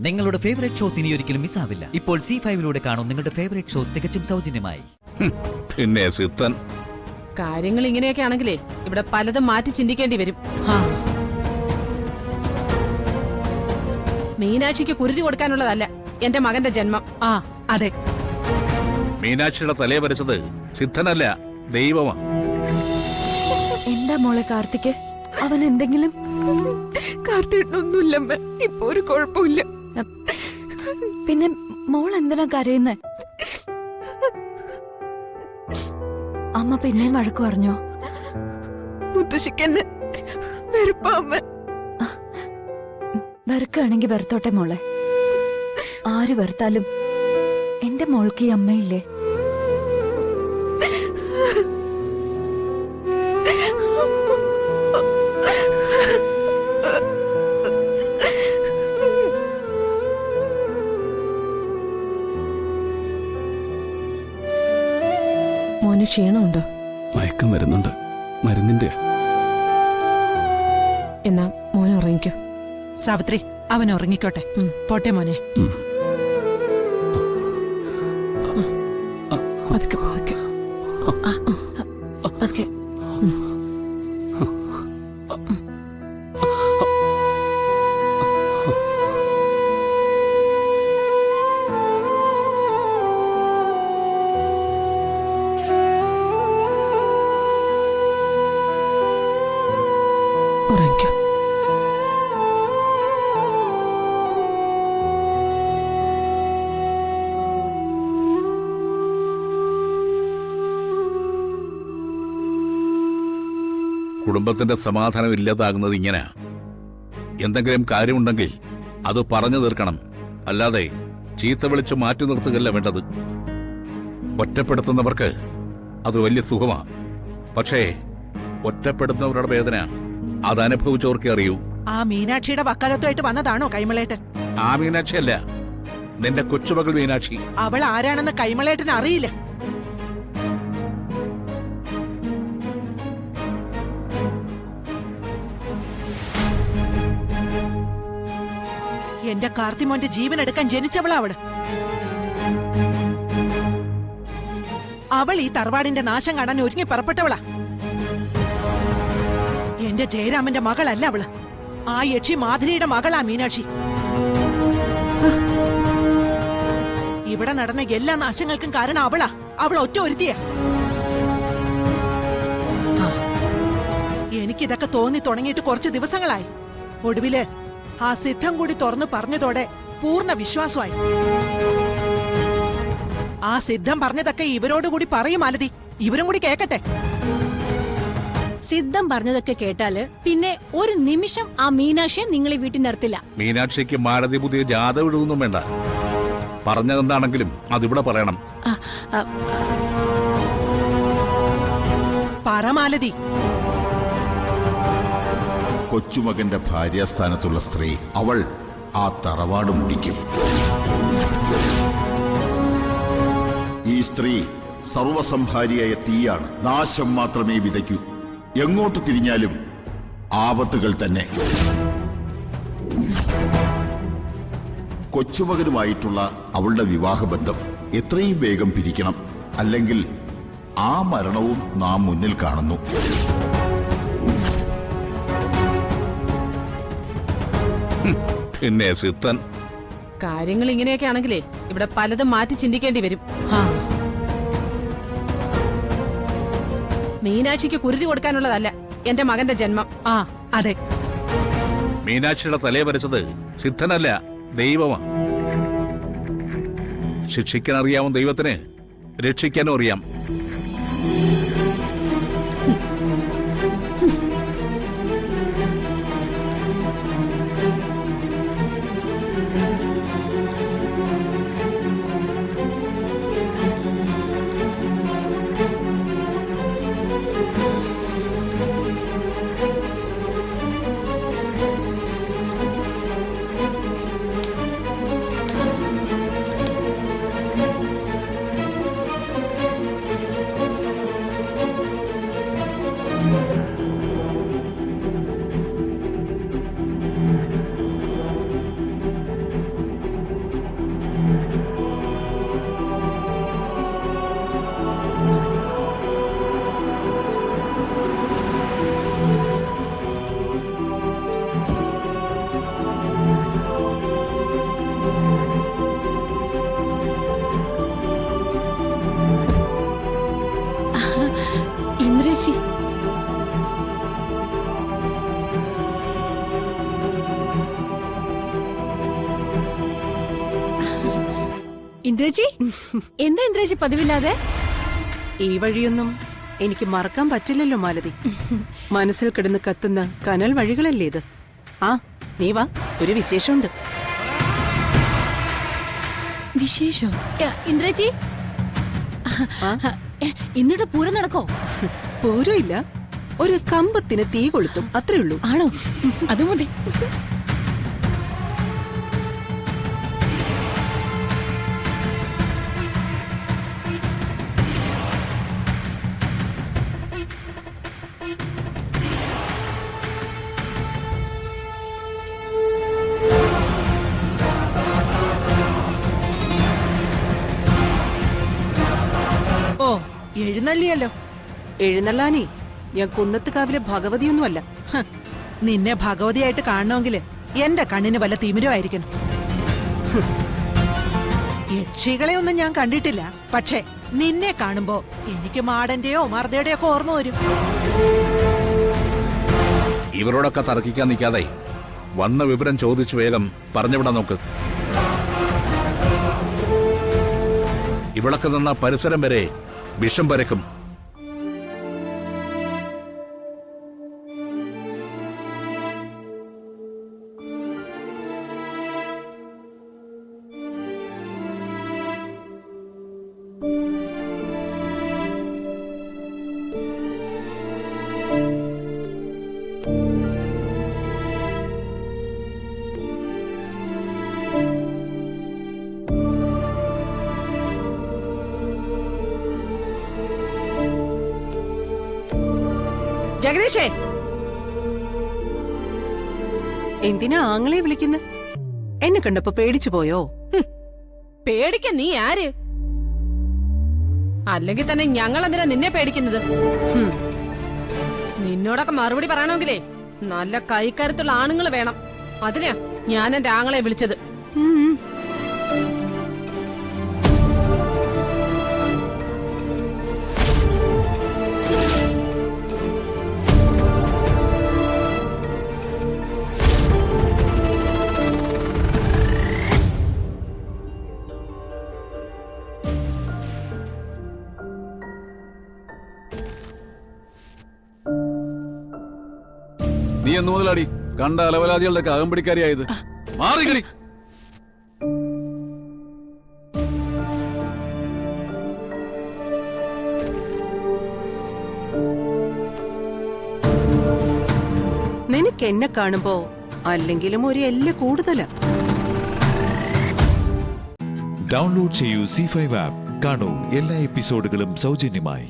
നിങ്ങളുടെ favourite shows ഇനി ഒരിക്കലും മിസ്സാവില്ല. ഇപ്പോൾ C5 കാണും നിങ്ങളുടെ ഫേവറേറ്റ് ഷോസ് തികച്ചും സൗജന്യമായി. പിന്നെ സിത്തൻ കാര്യങ്ങൾ ഇങ്ങനെയൊക്കെ ആണെങ്കിലേ ഇവിടെ പലതും മാറ്റി ചിന്തിക്കേണ്ടി വരും. മീനാക്ഷിക്ക് കുരുതി കൊടുക്കാനുള്ളതല്ല എന്റെ മകന്റെ ജന്മം. അതെ, മീനാക്ഷിയുടെ തലയെ വരച്ചത് സിദ്ധനല്ല, ദൈവമാണ്. എന്താ മോളെ കാർത്തിക്, അവൻ എന്തെങ്കിലും? കാർത്തിട്ടൊന്നുമില്ലമ്മ, ഇപ്പൊ ഒരു കുഴപ്പമില്ല. പിന്നെ മോൾ എന്തിനാ കരയുന്നേ? അമ്മ പിന്നെയും വഴക്കു പറഞ്ഞോ? മുത്തശ്ശിക്കെന്നെ വെറുപ്പാമ്മ. വെറുക്കാണെങ്കി വെറുത്തോട്ടെ മോളെ. ആര് വെറുത്താലും എന്റെ മോൾക്ക് ഈ അമ്മയില്ലേ? മോന് ക്ഷീണമുണ്ടോ? മയക്കം വരുന്നുണ്ട്, മരുന്നിന്റെ. എന്നാ മോൻ ഉറങ്ങിക്കോ. സാവിത്രി, അവൻ ഉറങ്ങിക്കോട്ടെ. പോട്ടെ മോനെ. പതുക്കെ പതുക്കെ. പതുക്കെ. ഉറങ്ങിക്കോ. കുടുംബത്തിന്റെ സമാധാനം ഇല്ലാതാകുന്നത് ഇങ്ങനെ. എന്തെങ്കിലും കാര്യമുണ്ടെങ്കിൽ അത് പറഞ്ഞു തീർക്കണം, അല്ലാതെ ചീത്ത വിളിച്ച് മാറ്റി നിർത്തുകയല്ല വേണ്ടത്. ഒറ്റപ്പെടുത്തുന്നവർക്ക് അത് വലിയ സുഖമാണ്, പക്ഷേ ഒറ്റപ്പെടുന്നവരുടെ വേദന അതനുഭവിച്ചവർക്കേ അറിയൂ. ആ മീനാക്ഷിയുടെ വക്കാലത്തുമായിട്ട് വന്നതാണോ കൈമളേട്ടൻ? ആ മീനാക്ഷിയല്ല, നിന്റെ കൊച്ചുമകൾ മീനാക്ഷി. അവൾ ആരാണെന്ന് കൈമളേട്ടൻ അറിയില്ല. എന്റെ കാർത്തിമോന്റെ ജീവൻ എടുക്കാൻ ജനിച്ചവളാ അവള്. അവൾ ഈ തറവാടിന്റെ നാശം കാണാൻ ഒരുങ്ങി പുറപ്പെട്ടവളാ. എന്റെ ജയരാമന്റെ മകളല്ല അവള്. ആ യക്ഷി മാധുരിയുടെ മകളാ മീനാക്ഷി. ഇവിടെ നടന്ന എല്ലാ നാശങ്ങൾക്കും കാരണം അവളാ. അവൾ ഒറ്റ ഒരുത്തിയ. എനിക്കിതൊക്കെ തോന്നി തുടങ്ങിയിട്ട് കുറച്ച് ദിവസങ്ങളായി. ഒടുവില് ആ സിദ്ധം കൂടി തുറന്നു പറഞ്ഞതോടെ പൂർണ്ണ വിശ്വാസമായി. ആ സിദ്ധം പറഞ്ഞതൊക്കെ ഇവരോടുകൂടി പറയും മാലതി. ഇവരും കൂടി കേക്കട്ടെ. സിദ്ധം പറഞ്ഞതൊക്കെ കേട്ടാല് പിന്നെ ഒരു നിമിഷം ആ മീനാക്ഷിയെ നിങ്ങൾ ഈ വീട്ടിൽ നിർത്തില്ല. മീനാക്ഷിക്ക് മാലതി പുതിയ ജാതകം എഴുതൊന്നും വേണ്ട. പറഞ്ഞതെന്താണെങ്കിലും അതിവിടെ പറയണം. പറമാലതി. കൊച്ചുമകന്റെ ഭാര്യാസ്ഥാനത്തുള്ള സ്ത്രീ, അവൾ ആ തറവാട് മുടിക്കും. ഈ സ്ത്രീ സർവസംഹാരിയായ തീയാണ്. നാശം മാത്രമേ വിതയ്ക്കൂ. എങ്ങോട്ട് തിരിഞ്ഞാലും ആപത്തുകൾ തന്നെ. കൊച്ചുമകനുമായിട്ടുള്ള അവളുടെ വിവാഹബന്ധം എത്രയും വേഗം പിരിക്കണം. അല്ലെങ്കിൽ ആ മരണവും നാം മുന്നിൽ കാണുന്നു. പിന്നെ സിത്തൻ കാര്യങ്ങൾ ഇങ്ങനെയൊക്കെ ആണെങ്കിലേ ഇവിടെ പലതും മാറ്റി ചിന്തിക്കേണ്ടി വരും. മീനാക്ഷിക്ക് കുരുതി കൊടുക്കാനുള്ളതല്ല എന്റെ മകന്റെ ജന്മം. അതെ, മീനാക്ഷിയുടെ തലയെ വരച്ചത് സിദ്ധനല്ല, ദൈവമാണ്. ശിക്ഷിക്കാൻ അറിയാവുന്ന ദൈവത്തിന് രക്ഷിക്കാനും അറിയാം. ഇന്ദ്രജി എന്താ ഇന്ദ്രജി പതിവില്ലാതെ? ഈ വഴിയൊന്നും എനിക്ക് മറക്കാൻ പറ്റില്ലല്ലോ മാലതി. മനസ്സിൽ കിടന്ന് കത്തുന്ന കനൽ വഴികളല്ലേ ഇത്. ആ നീ വാ, ഒരു വിശേഷമുണ്ട്. വിശേഷം? ഇന്ദ്രജി ഇന്നിട്ട് പൂരം നടക്കോ? പോരുമില്ല, ഒരു കമ്പത്തിന് തീ കൊളുത്തും, അത്രേ ഉള്ളൂ. ആണോ? അത് മതി. ഓ, എഴുന്നള്ളിയല്ലോ. എഴുന്നള്ളാനേ ഞാൻ കുന്നത്തുകാവിലെ ഭഗവതിയൊന്നുമല്ല. ഹ്, നിന്നെ ഭഗവതിയായിട്ട് കാണണമെങ്കില് എന്റെ കണ്ണിന് വല്ല തിമിരമായിരിക്കണം. ഹ്, യക്ഷികളെ ഒന്നും ഞാൻ കണ്ടിട്ടില്ല, പക്ഷേ നിന്നെ കാണുമ്പോ എനിക്ക് മാടന്റെയോ മർദ്ദയുടെയോ ഒക്കെ ഓർമ്മ വരും. ഇവരോടൊക്കെ തർക്കിക്കാൻ നിൽക്കാതെ വന്ന വിവരം ചോദിച്ചു വേഗം പറഞ്ഞുവിടാൻ നോക്ക്. ഇവിടൊക്കെ നിന്ന പരിസരം വരെ വിഷം പരക്കും. ജഗദീഷേ, എന്തിനാ ആങ്ങളെ വിളിക്കുന്നത്? എന്നെ കണ്ടപ്പോ പേടിച്ചു പോയോ? പേടിക്കാൻ നീ ആര്? അല്ലെങ്കിൽ തന്നെ ഞങ്ങൾ എന്തിനാ നിന്നെ പേടിക്കുന്നത്? നിന്നോടൊക്കെ മറുപടി പറയണമെങ്കിലേ നല്ല കൈക്കരുത്തുള്ള ആണുങ്ങൾ വേണം. അതിനാ ഞാൻ എന്റെ ആങ്ങളെ വിളിച്ചത്. നീ എന്ന് മുതലാടി കണ്ട അലവലാദികളുടെ അകമ്പടിക്കാരിയായത്? മാറിക്കടി. നിനക്ക് എന്നെ കാണുമ്പോ അല്ലെങ്കിലും ഒരു എല്ല് കൂടുതലാ. ഡൗൺലോഡ് ചെയ്യൂ C5 ആപ്പ്. കാണൂ എല്ലാ എപ്പിസോഡുകളും സൗജന്യമായി.